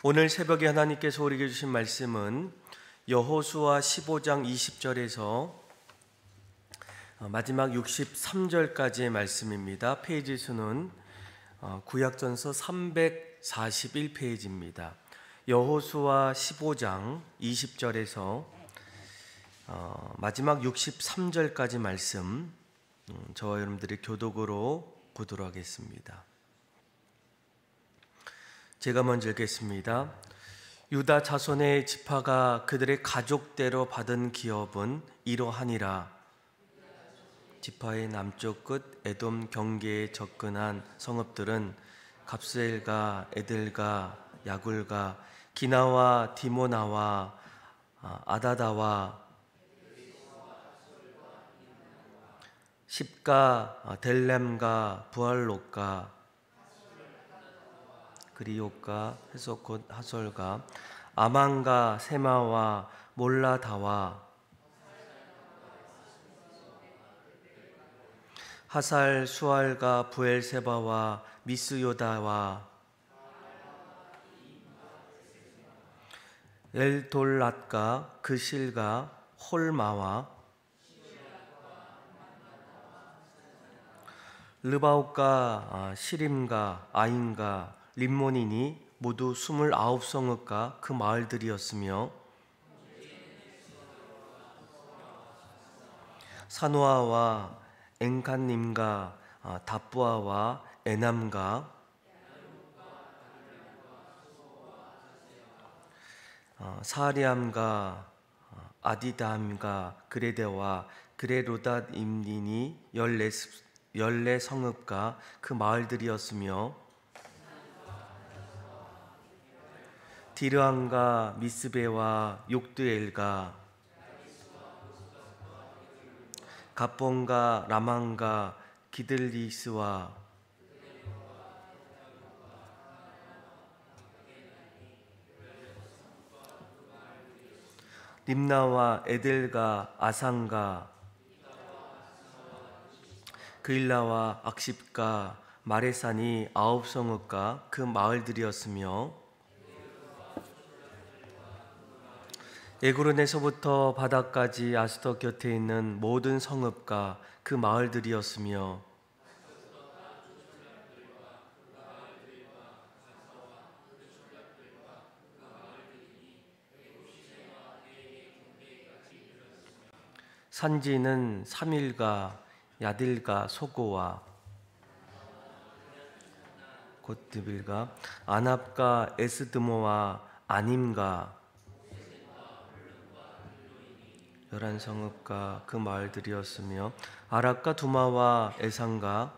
오늘 새벽에 하나님께서 우리에게 주신 말씀은 여호수아 15장 20절에서 마지막 63절까지의 말씀입니다. 페이지 수는 구약전서 341페이지입니다. 여호수아 15장 20절에서 마지막 63절까지 말씀, 저와 여러분들이 교독으로 보도록 하겠습니다. 제가 먼저 읽겠습니다. 유다 자손의 지파가 그들의 가족대로 받은 기업은 이러하니라. 지파의 남쪽 끝 에돔 경계에 접근한 성읍들은 갑스엘과 에델과 야굴과 기나와 디모나와 아다다와 십가 델렘과 부알롯과 그리옷과 헤소콧 하솔과 아만과 세마와 몰라다와 하살 수알과 부엘세바와 미스요다와 엘돌랏과 그실과 홀마와 르바옷과 시림과 아인과 림몬이니 모두 29성읍과 그 마을들이었으며 사노아와 엔칸님과 다부아와 에남과 사리암과 아디담과 그레데와 그레로닷임니니 14성읍과 그 마을들이었으며 디르암과 미스베와 욕드엘과 갑본과 라만과 기들리스와 림나와 에델과 아상과 그일라와 악십과 마레산이 9성읍과 그 마을들이었으며 에그론에서부터 바다까지 아스돗 곁에 있는 모든 성읍과 그 마을들이었으며 산지는 삼일과 야딜과 소고와 곧드빌과 아납과 에스드모와 아님과 11성읍과 그 마을들이었으며 아락과 두마와 에상과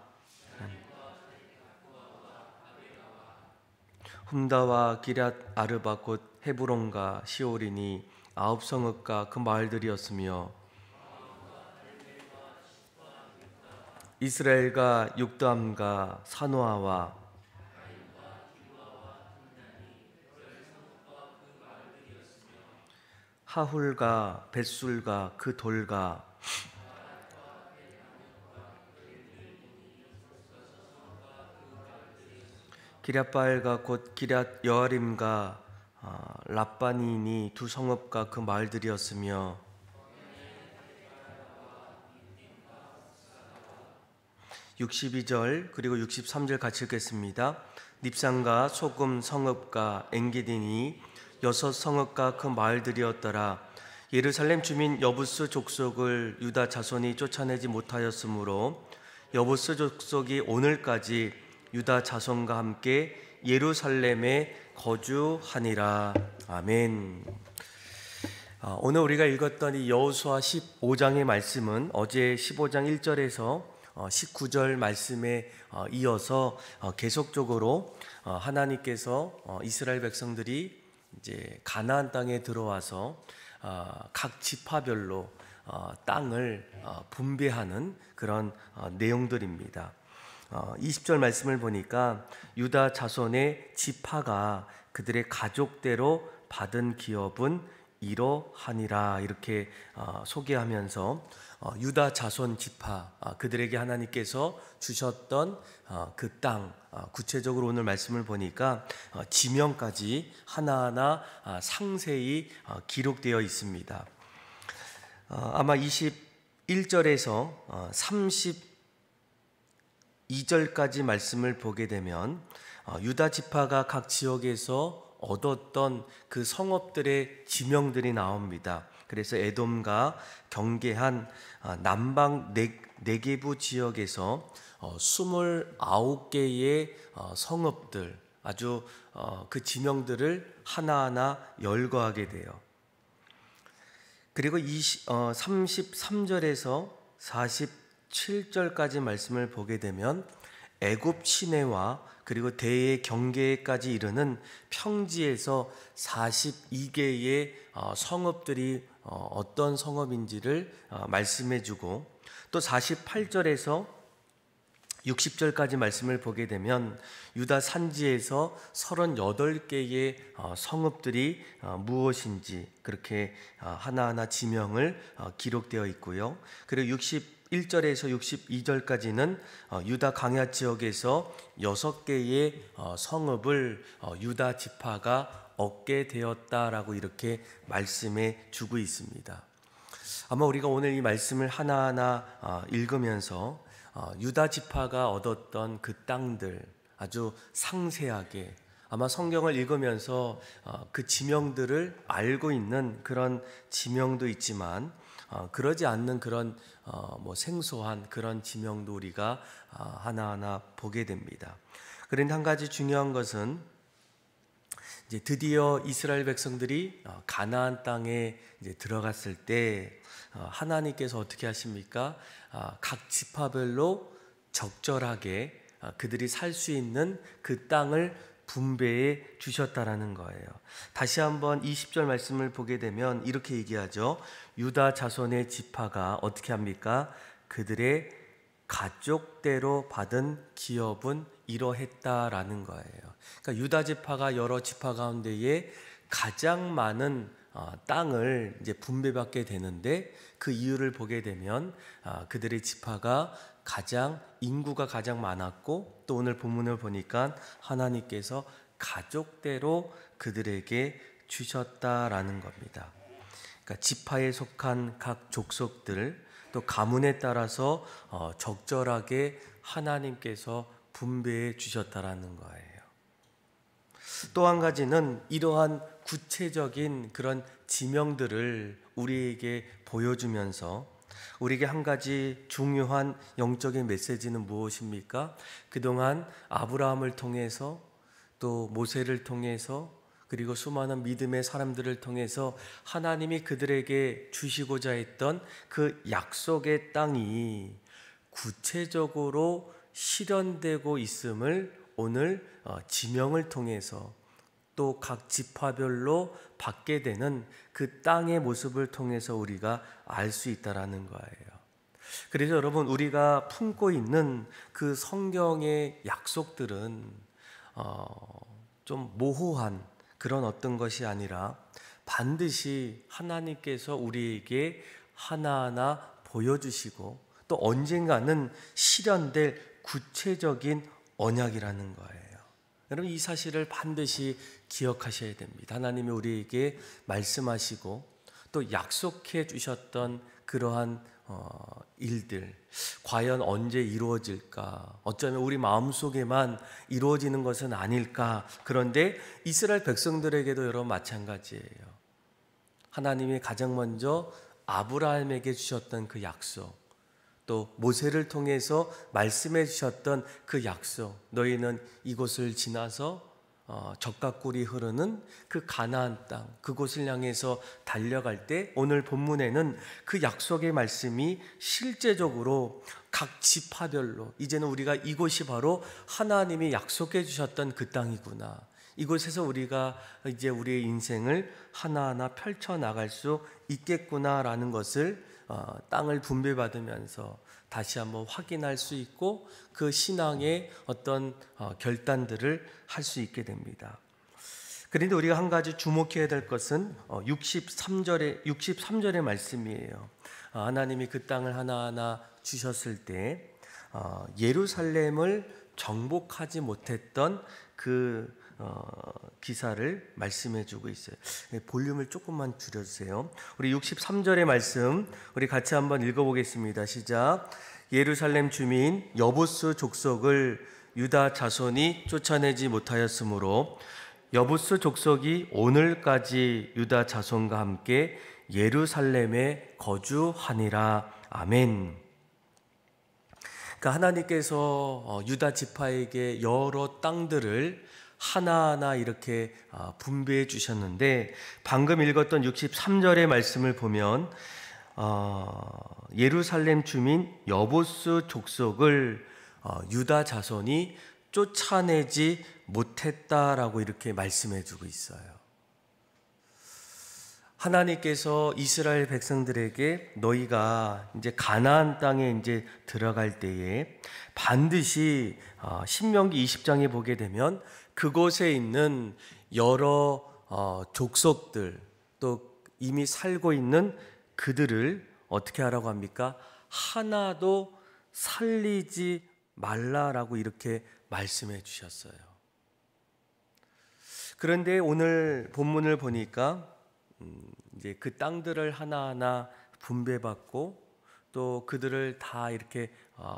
훔다와 기럇 아르바 곧 헤브론과 시오리니 9성읍과 그 마을들이었으며 이스라엘과 육담과 사노아와 하훌과 벳술과 그 돌과 기럇바알과 곧 기럇 여아림과 랍바니니 2성읍과 그 마을들이었으며 62절 그리고 63절 같이 읽겠습니다. 닙산과 소금 성읍과 엔게디니 6성읍과 그 마을들이었더라. 예루살렘 주민 여부스 족속을 유다 자손이 쫓아내지 못하였으므로 여부스 족속이 오늘까지 유다 자손과 함께 예루살렘에 거주하니라. 아멘. 오늘 우리가 읽었던 이 여호수아 15장의 말씀은 어제 15장 1절에서 19절 말씀에 이어서 계속적으로 하나님께서 이스라엘 백성들이 이제 가나안 땅에 들어와서 각 지파별로 땅을 분배하는 그런 내용들입니다. 20절 말씀을 보니까 유다 자손의 지파가 그들의 가족대로 받은 기업은 이러하니라 이렇게 소개하면서 유다 자손 지파 그들에게 하나님께서 주셨던 그 땅 구체적으로 오늘 말씀을 보니까 지명까지 하나하나 상세히 기록되어 있습니다. 아마 21절에서 32절까지 말씀을 보게 되면 유다 지파가 각 지역에서 얻었던 그 성읍들의 지명들이 나옵니다. 그래서 에돔과 경계한 남방 네게부 지역에서 29개의 성읍들 아주 그 지명들을 하나하나 열거하게 돼요. 그리고 33절에서 47절까지 말씀을 보게 되면 애굽 시내와 그리고 대의 경계까지 이르는 평지에서 42개의 성읍들이 어떤 성읍인지를 말씀해주고 또 48절에서 60절까지 말씀을 보게 되면 유다 산지에서 38개의 성읍들이 무엇인지 그렇게 하나하나 지명을 기록되어 있고요. 그리고 61절에서 62절까지는 유다 강야 지역에서 6개의 성읍을 유다 지파가 얻게 되었다라고 이렇게 말씀해 주고 있습니다. 아마 우리가 오늘 이 말씀을 하나하나 읽으면서 유다 지파가 얻었던 그 땅들 아주 상세하게 아마 성경을 읽으면서 그 지명들을 알고 있는 그런 지명도 있지만 그러지 않는 그런 생소한 그런 지명도 우리가 하나하나 보게 됩니다. 그런데 한 가지 중요한 것은 이제 드디어 이스라엘 백성들이 가나안 땅에 이제 들어갔을 때 하나님께서 어떻게 하십니까? 각 지파별로 적절하게 그들이 살 수 있는 그 땅을 분배해 주셨다라는 거예요. 다시 한번 20절 말씀을 보게 되면 이렇게 얘기하죠. 유다 자손의 지파가 어떻게 합니까? 그들의 가족대로 받은 기업은 이러했다라는 거예요. 그러니까 유다 지파가 여러 지파 가운데에 가장 많은 땅을 이제 분배받게 되는데 그 이유를 보게 되면 그들의 지파가 인구가 가장 많았고 또 오늘 본문을 보니까 하나님께서 가족대로 그들에게 주셨다라는 겁니다. 그러니까 지파에 속한 각 족속들 또 가문에 따라서 적절하게 하나님께서 분배해 주셨다라는 거예요. 또 한 가지는 이러한 구체적인 그런 지명들을 우리에게 보여주면서 우리에게 한 가지 중요한 영적인 메시지는 무엇입니까? 그동안 아브라함을 통해서 또 모세를 통해서 그리고 수많은 믿음의 사람들을 통해서 하나님이 그들에게 주시고자 했던 그 약속의 땅이 구체적으로 실현되고 있음을 오늘 지명을 통해서 또 각 지파별로 받게 되는 그 땅의 모습을 통해서 우리가 알 수 있다라는 거예요. 그래서 여러분 우리가 품고 있는 그 성경의 약속들은 좀 모호한 그런 어떤 것이 아니라 반드시 하나님께서 우리에게 하나하나 보여주시고 또 언젠가는 실현될 구체적인 언약이라는 거예요. 여러분 이 사실을 반드시 기억하셔야 됩니다. 하나님이 우리에게 말씀하시고 또 약속해 주셨던 그러한 일들 과연 언제 이루어질까? 어쩌면 우리 마음속에만 이루어지는 것은 아닐까? 그런데 이스라엘 백성들에게도 여러분 마찬가지예요. 하나님이 가장 먼저 아브라함에게 주셨던 그 약속 또 모세를 통해서 말씀해 주셨던 그 약속 너희는 이곳을 지나서 젖과 꿀이 흐르는 그 가나안 땅 그곳을 향해서 달려갈 때 오늘 본문에는 그 약속의 말씀이 실제적으로 각 지파별로 이제는 우리가 이곳이 바로 하나님이 약속해 주셨던 그 땅이구나. 이곳에서 우리가 이제 우리의 인생을 하나하나 펼쳐나갈 수 있겠구나라는 것을 땅을 분배받으면서 다시 한번 확인할 수 있고 그 신앙의 어떤 결단들을 할 수 있게 됩니다. 그런데 우리가 한 가지 주목해야 될 것은 63절의 말씀이에요. 하나님이 그 땅을 하나하나 주셨을 때 예루살렘을 정복하지 못했던 그 기사를 말씀해 주고 있어요. 볼륨을 조금만 줄여주세요. 우리 63절의 말씀 우리 같이 한번 읽어보겠습니다. 시작. 예루살렘 주민 여부스 족속을 유다 자손이 쫓아내지 못하였으므로 여부스 족속이 오늘까지 유다 자손과 함께 예루살렘에 거주하니라. 아멘. 그러니까 하나님께서 유다 지파에게 여러 땅들을 하나하나 이렇게 분배해 주셨는데, 방금 읽었던 63절의 말씀을 보면 예루살렘 주민 여부스 족속을 유다 자손이 쫓아내지 못했다라고 이렇게 말씀해 주고 있어요. 하나님께서 이스라엘 백성들에게 너희가 이제 가나안 땅에 이제 들어갈 때에 반드시 신명기 20장에 보게 되면 그곳에 있는 여러 족속들, 또 이미 살고 있는 그들을 어떻게 하라고 합니까? 하나도 살리지 말라라고 이렇게 말씀해 주셨어요. 그런데 오늘 본문을 보니까 이제 그 땅들을 하나하나 분배받고 또 그들을 다 이렇게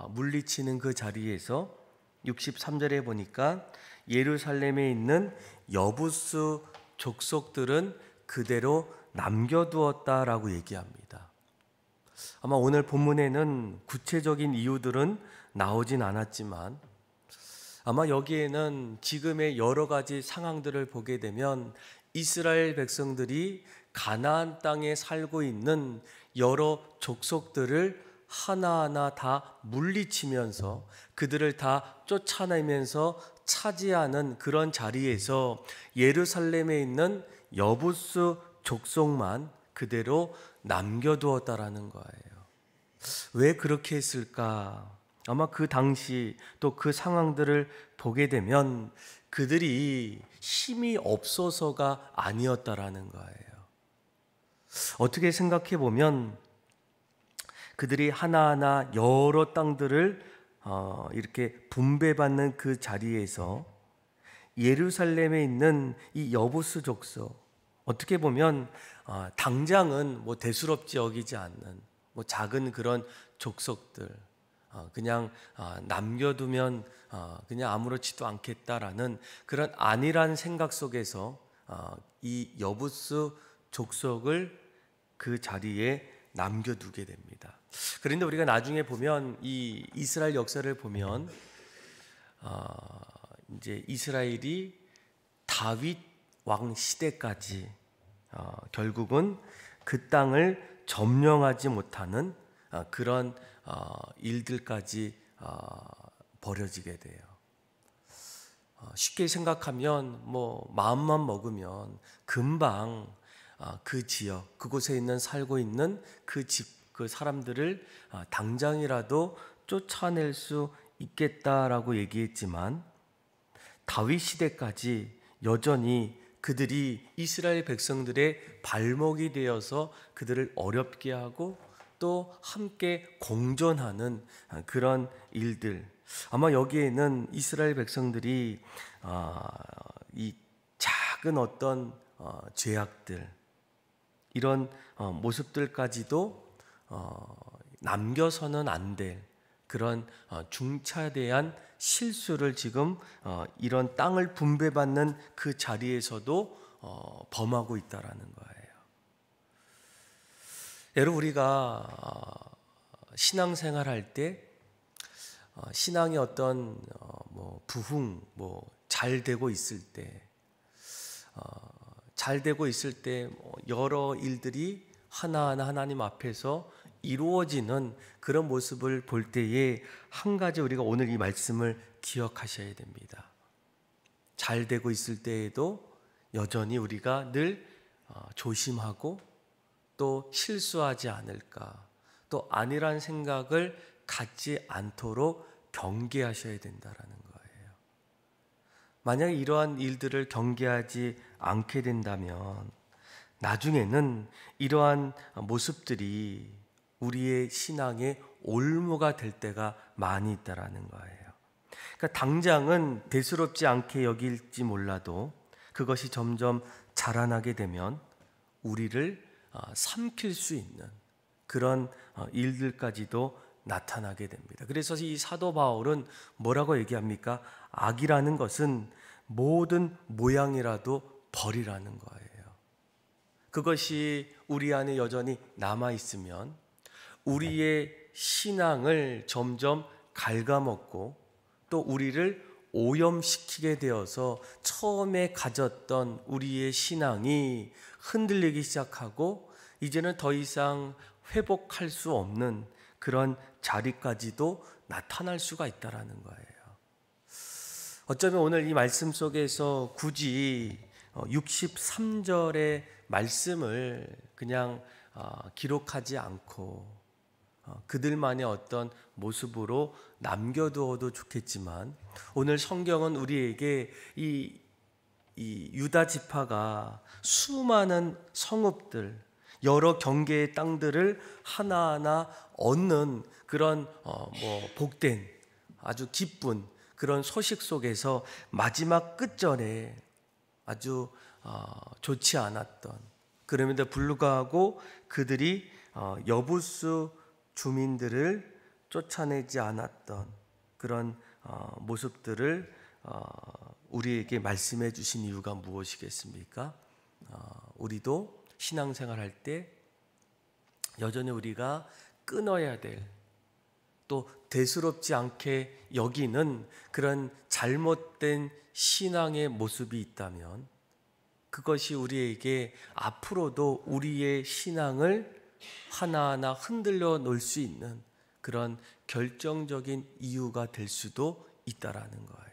물리치는 그 자리에서 63절에 보니까 예루살렘에 있는 여부스 족속들은 그대로 남겨두었다라고 얘기합니다. 아마 오늘 본문에는 구체적인 이유들은 나오진 않았지만 아마 여기에는 지금의 여러 가지 상황들을 보게 되면 이스라엘 백성들이 가나안 땅에 살고 있는 여러 족속들을 하나하나 다 물리치면서 그들을 다 쫓아내면서 차지하는 그런 자리에서 예루살렘에 있는 여부스 족속만 그대로 남겨두었다라는 거예요. 왜 그렇게 했을까? 아마 그 당시 또 그 상황들을 보게 되면 그들이 힘이 없어서가 아니었다라는 거예요. 어떻게 생각해 보면 그들이 하나하나 여러 땅들을 이렇게 분배받는 그 자리에서 예루살렘에 있는 이 여부스 족속, 어떻게 보면 당장은 뭐 대수롭지 여기지 않는 뭐 작은 그런 족속들, 그냥 남겨두면 그냥 아무렇지도 않겠다라는 그런 안일한 생각 속에서 이 여부스 족속을 그 자리에 남겨두게 됩니다. 그런데 우리가 나중에 보면 이 이스라엘 역사를 보면 이제 이스라엘이 다윗 왕 시대까지 결국은 그 땅을 점령하지 못하는 그런 일들까지 벌어지게 돼요. 쉽게 생각하면 뭐 마음만 먹으면 금방 그 지역, 그곳에 있는 살고 있는 그 집, 그 사람들을 당장이라도 쫓아낼 수 있겠다라고 얘기했지만 다윗 시대까지 여전히 그들이 이스라엘 백성들의 발목이 되어서 그들을 어렵게 하고 또 함께 공존하는 그런 일들, 아마 여기에는 이스라엘 백성들이 이 작은 어떤 죄악들, 이런 모습들까지도 남겨서는 안 될 그런 중차대한 실수를 지금 이런 땅을 분배받는 그 자리에서도 범하고 있다라는 거예요. 여러분, 우리가 신앙생활 할 때 신앙의 어떤 부흥, 잘 되고 있을 때, 여러 일들이 하나하나 하나님 앞에서 이루어지는 그런 모습을 볼 때에 한 가지 우리가 오늘 이 말씀을 기억하셔야 됩니다. 잘 되고 있을 때에도 여전히 우리가 늘 조심하고 또 실수하지 않을까, 또 아니란 생각을 갖지 않도록 경계하셔야 된다라는 거예요. 만약에 이러한 일들을 경계하지 않게 된다면 나중에는 이러한 모습들이 우리의 신앙의 올무가 될 때가 많이 있다라는 거예요. 그러니까 당장은 대수롭지 않게 여길지 몰라도 그것이 점점 자라나게 되면 우리를 삼킬 수 있는 그런 일들까지도 나타나게 됩니다. 그래서 이 사도 바울은 뭐라고 얘기합니까? 악이라는 것은 모든 모양이라도 버리라는 거예요. 그것이 우리 안에 여전히 남아있으면 우리의 신앙을 점점 갉아먹고 또 우리를 오염시키게 되어서 처음에 가졌던 우리의 신앙이 흔들리기 시작하고 이제는 더 이상 회복할 수 없는 그런 자리까지도 나타날 수가 있다라는 거예요. 어쩌면 오늘 이 말씀 속에서 굳이 63절의 말씀을 그냥 기록하지 않고 그들만의 어떤 모습으로 남겨두어도 좋겠지만 오늘 성경은 우리에게 이 유다 지파가 수많은 성읍들, 여러 경계의 땅들을 하나하나 얻는 그런 복된 아주 기쁜 그런 소식 속에서 마지막 끝절에 아주 좋지 않았던, 그럼에도 불구하고 그들이 여부수 주민들을 쫓아내지 않았던 그런 모습들을 우리에게 말씀해 주신 이유가 무엇이겠습니까? 우리도 신앙생활 할 때 여전히 우리가 끊어야 될, 또 대수롭지 않게 여기는 그런 잘못된 신앙의 모습이 있다면 그것이 우리에게 앞으로도 우리의 신앙을 하나하나 흔들려 놓을 수 있는 그런 결정적인 이유가 될 수도 있다라는 거예요.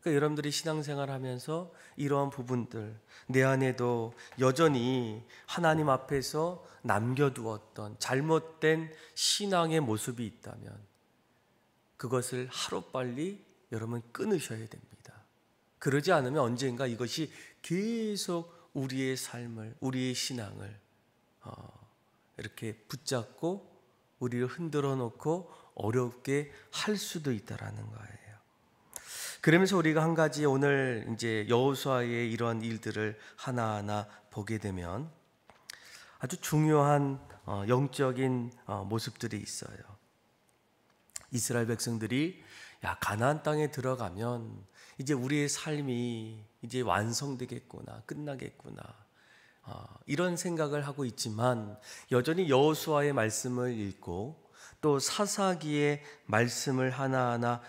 그러니까 여러분들이 신앙생활 하면서 이러한 부분들, 내 안에도 여전히 하나님 앞에서 남겨두었던 잘못된 신앙의 모습이 있다면 그것을 하루빨리 여러분 끊으셔야 됩니다. 그러지 않으면 언젠가 이것이 계속 우리의 삶을, 우리의 신앙을 이렇게 붙잡고 우리를 흔들어 놓고 어렵게 할 수도 있다라는 거예요. 그러면서 우리가 한 가지 오늘 이제 여호수아의 이런 일들을 하나하나 보게 되면 아주 중요한 영적인 모습들이 있어요. 이스라엘 백성들이 가나안 땅에 들어가면 이제 우리의 삶이 이제 완성되겠구나, 끝나겠구나, 이런 생각을 하고 있지만 여전히 여호수아의 말씀을 읽고 또 사사기의 말씀을 하나하나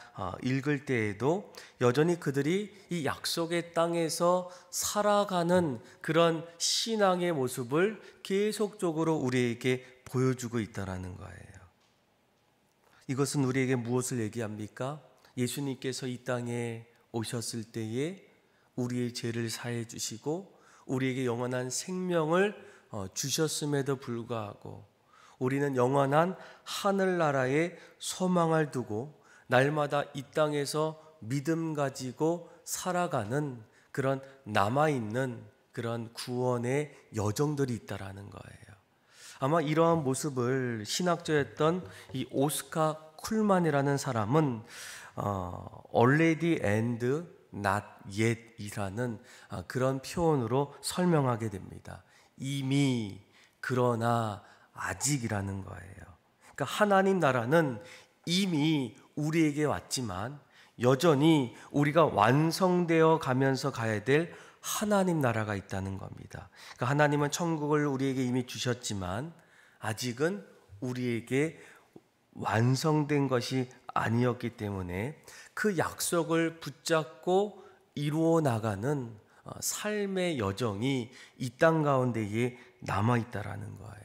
읽을 때에도 여전히 그들이 이 약속의 땅에서 살아가는 그런 신앙의 모습을 계속적으로 우리에게 보여주고 있다는 거예요. 이것은 우리에게 무엇을 얘기합니까? 예수님께서 이 땅에 오셨을 때에 우리의 죄를 사해 주시고 우리에게 영원한 생명을 주셨음에도 불구하고 우리는 영원한 하늘나라에 소망을 두고 날마다 이 땅에서 믿음 가지고 살아가는 그런 남아있는 그런 구원의 여정들이 있다라는 거예요. 아마 이러한 모습을 신학자였던 이 오스카 쿨만이라는 사람은 already and not yet 이라는 그런 표현으로 설명하게 됩니다. 이미, 그러나, 아직이라는 거예요. 그러니까 하나님 나라는 이미 우리에게 왔지만 여전히 우리가 완성되어 가면서 가야 될 하나님 나라가 있다는 겁니다. 그러니까 하나님은 천국을 우리에게 이미 주셨지만 아직은 우리에게 완성된 것이 아니었기 때문에 그 약속을 붙잡고 이루어 나가는 삶의 여정이 이 땅 가운데에 남아있다라는 거예요.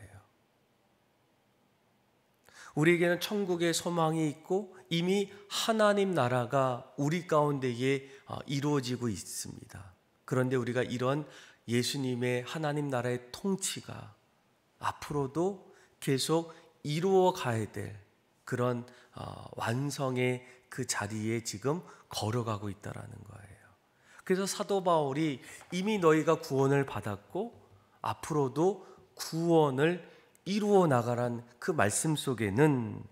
우리에게는 천국의 소망이 있고 이미 하나님 나라가 우리 가운데에 이루어지고 있습니다. 그런데 우리가 이런 예수님의 하나님 나라의 통치가 앞으로도 계속 이루어 가야 될 그런 완성의 그 자리에 지금 걸어가고 있다라는 거예요. 그래서 사도 바울이 이미 너희가 구원을 받았고 앞으로도 구원을 이루어 나가란 그 말씀 속에는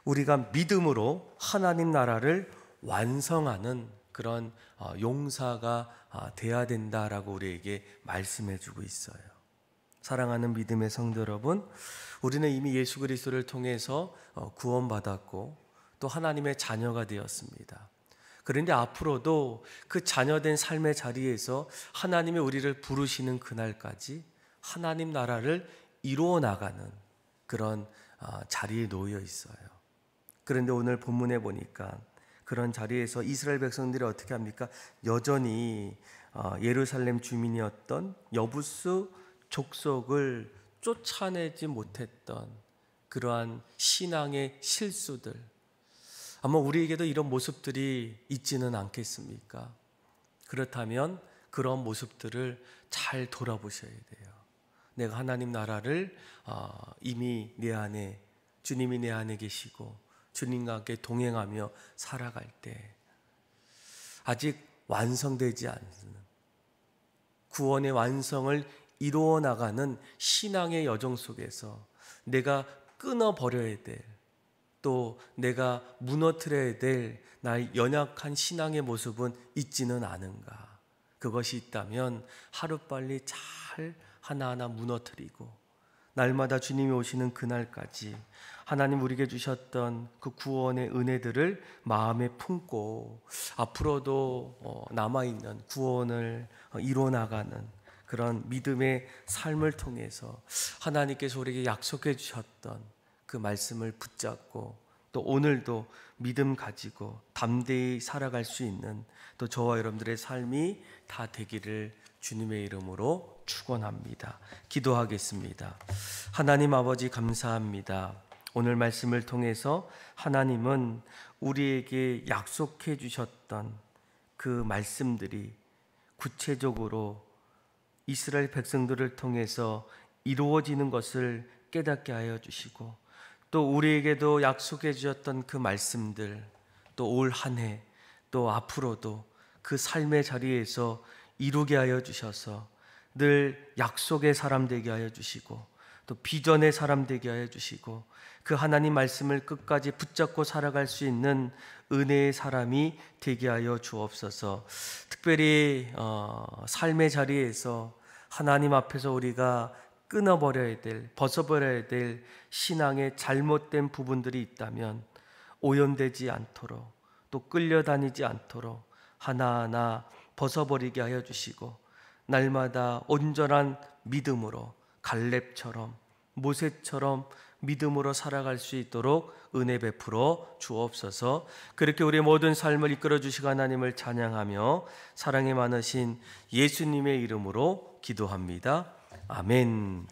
우리가 믿음으로 하나님 나라를 완성하는 그런 용사가 돼야 된다라고 우리에게 말씀해 주고 있어요. 사랑하는 믿음의 성도 여러분, 우리는 이미 예수 그리스도를 통해서 구원받았고 또 하나님의 자녀가 되었습니다. 그런데 앞으로도 그 자녀된 삶의 자리에서 하나님이 우리를 부르시는 그날까지 하나님 나라를 이루어 나가는 그런 자리에 놓여 있어요. 그런데 오늘 본문에 보니까 그런 자리에서 이스라엘 백성들이 어떻게 합니까? 여전히 예루살렘 주민이었던 여부스 족속을 쫓아내지 못했던 그러한 신앙의 실수들, 아마 우리에게도 이런 모습들이 있지는 않겠습니까? 그렇다면 그런 모습들을 잘 돌아보셔야 돼요. 내가 하나님 나라를 이미 내 안에, 주님이 내 안에 계시고 주님과 함께 동행하며 살아갈 때 아직 완성되지 않는 구원의 완성을 이루어 나가는 신앙의 여정 속에서 내가 끊어버려야 될, 또 내가 무너뜨려야 될 나의 연약한 신앙의 모습은 있지는 않은가? 그것이 있다면 하루빨리 잘 하나하나 무너뜨리고 날마다 주님이 오시는 그날까지 하나님 우리에게 주셨던 그 구원의 은혜들을 마음에 품고 앞으로도 남아있는 구원을 이루어 나가는 그런 믿음의 삶을 통해서 하나님께서 우리에게 약속해 주셨던 그 말씀을 붙잡고 또 오늘도 믿음 가지고 담대히 살아갈 수 있는 또 저와 여러분들의 삶이 다 되기를 주님의 이름으로 축원합니다. 기도하겠습니다. 하나님 아버지 감사합니다. 오늘 말씀을 통해서 하나님은 우리에게 약속해 주셨던 그 말씀들이 구체적으로 이스라엘 백성들을 통해서 이루어지는 것을 깨닫게 하여 주시고 또 우리에게도 약속해 주셨던 그 말씀들 또 올 한 해 또 앞으로도 그 삶의 자리에서 이루게 하여 주셔서 늘 약속의 사람 되게 하여 주시고 또 비전의 사람 되게 하여 주시고 그 하나님 말씀을 끝까지 붙잡고 살아갈 수 있는 은혜의 사람이 되게 하여 주옵소서. 특별히 삶의 자리에서 하나님 앞에서 우리가 끊어버려야 될, 벗어버려야 될 신앙의 잘못된 부분들이 있다면 오염되지 않도록 또 끌려다니지 않도록 하나하나 벗어버리게 하여 주시고 날마다 온전한 믿음으로 갈렙처럼 모세처럼 믿음으로 살아갈 수 있도록 은혜 베풀어 주옵소서. 그렇게 우리의 모든 삶을 이끌어 주시고 하나님을 찬양하며 사랑이 많으신 예수님의 이름으로 기도합니다. 아멘.